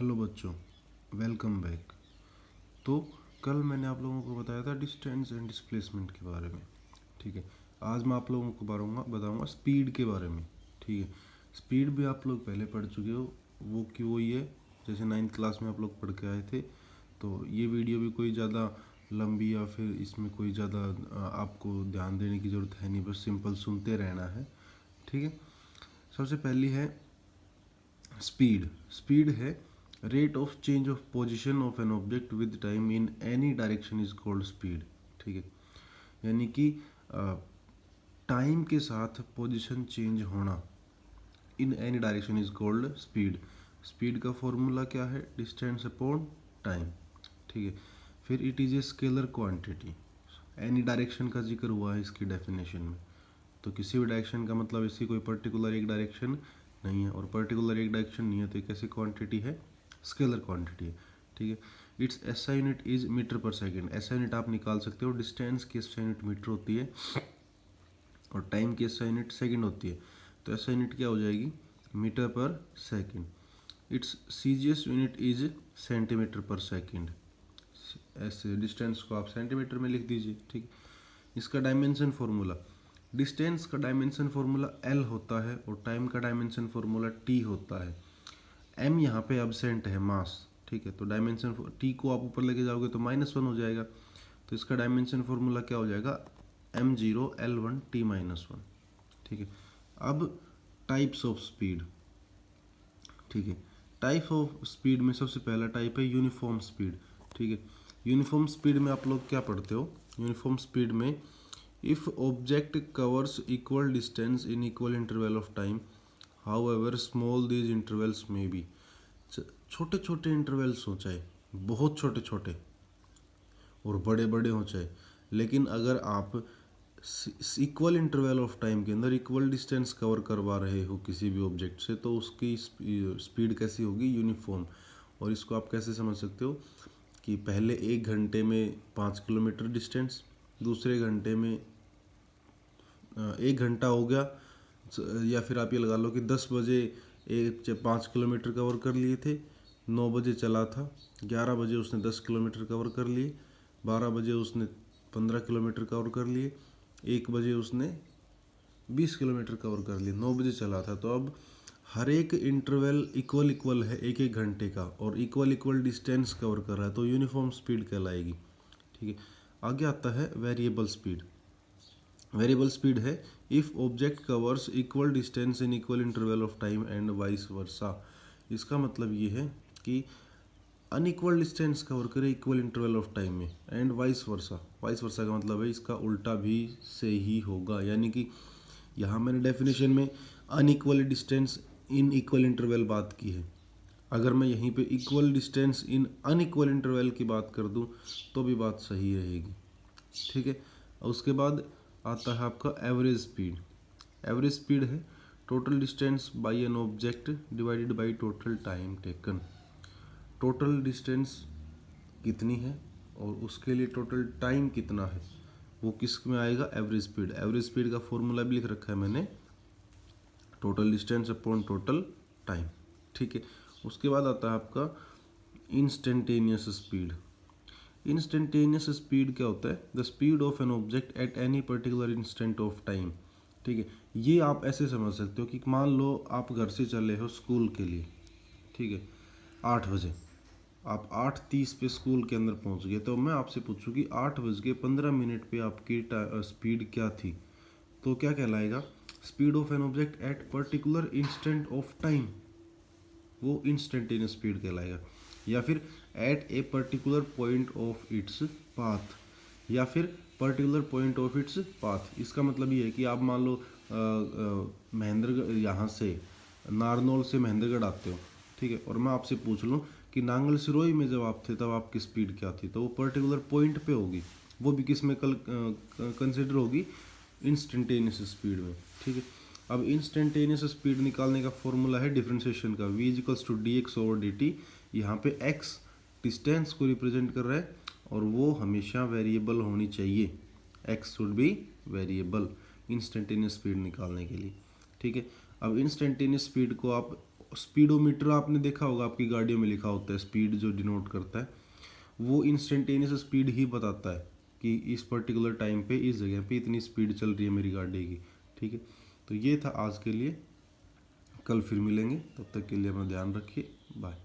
Hello बच्चों, welcome back. तो कल मैंने आप लोगों को बताया था डिस्टेंस एंड डिस्प्लेसमेंट के बारे में। ठीक है, आज मैं आप लोगों को बताऊंगा स्पीड के बारे में। ठीक है, स्पीड भी आप लोग पहले पढ़ चुके हो, वो क्यों ही है, जैसे 9th क्लास में आप लोग पढ़ के आए थे। तो ये वीडियो भी कोई ज़्यादा लंबी या फिर इसमें कोई ज़्यादा आपको ध्यान देने की ज़रूरत है नहीं, बस सिंपल सुनते रहना है। ठीक है, सबसे पहली है स्पीड। स्पीड है rate of change of position of an object with time in any direction is called speed. ठीक है, यानी कि टाइम के साथ पोजीशन चेंज होना in any direction is called speed. Speed का फॉर्मूला क्या है? Distance upon time. ठीक है, फिर it is a scalar quantity. Any direction का जिक्र हुआ है इसकी डेफिनेशन में। तो किसी भी डायरेक्शन का मतलब इसकी कोई पर्टिकुलर एक डायरेक्शन नहीं है, और पर्टिकुलर एक डायरेक्शन नहीं है तो एक ऐसी क्वांटिटी है, स्केलर क्वांटिटी है। ठीक है, its SI unit is metre per second. SI unit आप निकाल सकते हो, डिस्टेंस की एसआई यूनिट मीटर होती है और टाइम की एसआई यूनिट सेकंड होती है। तो एसआई यूनिट क्या हो जाएगी? Metre per second. It's CGS unit is centimetre पर सेकंड। ऐसे डिस्टेंस को आप सेंटीमीटर में लिख दीजिए। ठीक, इसका डायमेंशन फॉर्मूला, डिस्टेंस का डायमेंशन फॉर्मूला एल होता है और टाइम का डायमेंशन फॉर्मूला टी होता है। एम यहाँ पे एब्सेंट है, मास। ठीक है, तो डायमेंशन टी को आप ऊपर लेके जाओगे तो -1 हो जाएगा। तो इसका डायमेंशन फॉर्मूला क्या हो जाएगा? m0 L1 T-1। ठीक है, अब टाइप्स ऑफ स्पीड। ठीक है, टाइप ऑफ स्पीड में सबसे पहला टाइप है यूनिफॉर्म स्पीड। ठीक है, यूनिफॉर्म स्पीड में आप लोग क्या पढ़ते हो? यूनिफॉर्म स्पीड में if object covers equal distance in equal interval of time however small these intervals में बी। छोटे छोटे इंटरवल्स हो, चाहे बहुत छोटे छोटे और बड़े बड़े हो चाहे, लेकिन अगर आप इक्वल इंटरवल ऑफ टाइम के अंदर इक्वल डिस्टेंस कवर करवा रहे हो किसी भी ऑब्जेक्ट से, तो उसकी स्पीड कैसी होगी? यूनिफॉर्म। और इसको आप कैसे समझ सकते हो कि पहले 1 घंटे में 5 किलोमीटर डिस्टेंस, दूसरे घंटे में 1 घंटा हो गया, या फिर आप ये लगा लो कि 10 बजे 5 किलोमीटर कवर कर लिए थे, 9 बजे चला था, 11 बजे उसने 10 किलोमीटर कवर कर लिए, 12 बजे उसने 15 किलोमीटर कवर कर लिए, 1 बजे उसने 20 किलोमीटर कवर कर लिए, 9 बजे चला था। तो अब हर एक इंटरवल इक्वल इक्वल है, 1 1 घंटे का, और इक्वल इक्वल डिस्टेंस कवर कर रहा है, तो यूनिफॉर्म स्पीड कहलाएगी। ठीक है, आगे आता है वेरिएबल स्पीड। वेरिएबल स्पीड है if object covers equal distance in equal interval of time and vice versa. इसका मतलब ये है कि अनइक्वल डिस्टेंस कवर करे इक्वल इंटरवल ऑफ टाइम में, and vice versa. Vice versa का मतलब है इसका उल्टा भी से ही होगा, यानी कि यहाँ मैंने डेफिनेशन में unequal distance in equal interval बात की है। अगर मैं यहीं पे equal distance in unequal interval की बात कर दूँ तो भी बात सही रहेगी। ठीक है, उसके बाद आता है आपका एवरेज स्पीड। एवरेज स्पीड है total distance by an object divided by total time taken. Total distance कितनी है और उसके लिए टोटल टाइम कितना है, वो किस में आएगा? Average speed. एवरेज स्पीड का फॉर्मूला भी लिख रखा है मैंने, total distance upon total time. ठीक है, उसके बाद आता है आपका इंस्टेंटेनियस स्पीड। इंस्टेंटेनियस स्पीड क्या होता है? The speed of an object at any particular instant of time. ठीक है, ये आप ऐसे समझ सकते हो कि मान लो आप घर से चले हो स्कूल के लिए। ठीक है, 8 बजे, आप 8:30 पे स्कूल के अंदर पहुंच गए, तो मैं आपसे पूछूं कि 8:15 पे आपकी स्पीड क्या थी, तो क्या कहलाएगा? Speed of an object at particular instant of time, वो इंस्टेंटेनियस स्पीड कहलाएगा। या फिर at a particular point of its path, या फिर particular point of its path. इसका मतलब ये है कि आप मान लो महेंद्रगढ़, यहाँ से नारनौल से महेंद्रगढ़ आते हो। ठीक है, और मैं आपसे पूछ लूँ कि नांगल सिरोही में जब आप थे तब आपकी स्पीड क्या थी, तो वो पर्टिकुलर पॉइंट पे होगी, वो भी किस में कल कंसिडर होगी? इंस्टेंटेनियस स्पीड में। ठीक है, अब इंस्टेंटेनियस स्पीड निकालने का फॉर्मूला है डिफरेंशिएशन का, v equals to D X over D T. यहाँ पे x डिस्टेंस को रिप्रेजेंट कर रहा है और वो हमेशा वेरिएबल होनी चाहिए, x should be variable instantaneous speed निकालने के लिए। ठीक है, अब इंस्टेंटेनियस स्पीड को आप स्पीडोमीटर आपने देखा होगा, आपकी गाड़ियों में लिखा होता है, स्पीड जो डिनोट करता है वो इंस्टेंटेनियस स्पीड ही बताता है कि इस पर्टिकुलर टाइम पे इस जगह पे इतनी स्पीड चल रही है मेरी गाड़ी की। ठीक है, तो ये था आज के लिए, कल फिर मिलेंगे, तब तक के लिए अपना ध्यान रखिए, बाय।